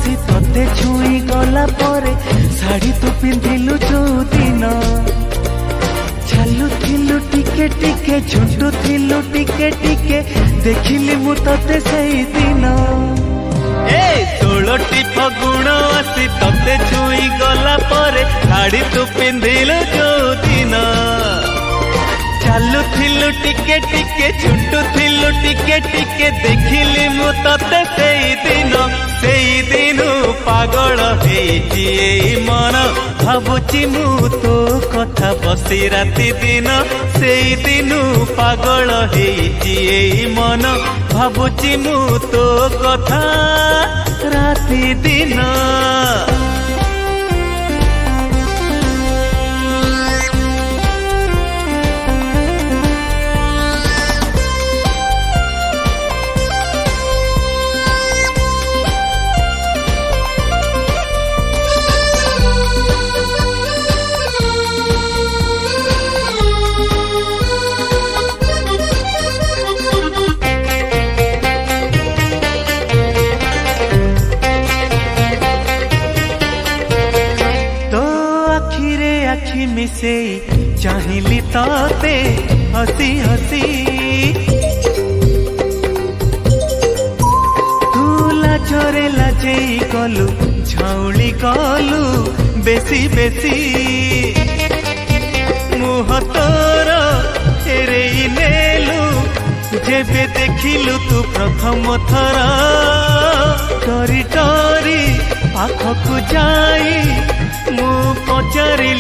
आसी तोते छुई गला परे शाढ़ी तू पिंधिलु जो दिन चालू थिलु टिके टिके झुंटू थिलु टिके टिके देखिली मु तोते सही दिन ए 16टी फगुण आसी तोते छुई गला परे शाढ़ी तू पिंधिलु जो दिन चालू थिलु टिके टिके झुंटू थिलु टिके टिके देखिली मु तते सेई दिन पागल हेची एई मन भाबुची मु तो कथा बसी राति दिन सेई दिन पागल हेची एई मन भाबुची मु तो कथा राति दिन आखि मिसे चाहिली ताते हसी हसी तू लाजरे लाजेई गलु झाउली गलु बेसी बेसी मुह तोर एरेई नेलु जेबे देखिलु तू प्रथम थर डरी डरी पाखकु जाई मु पचारि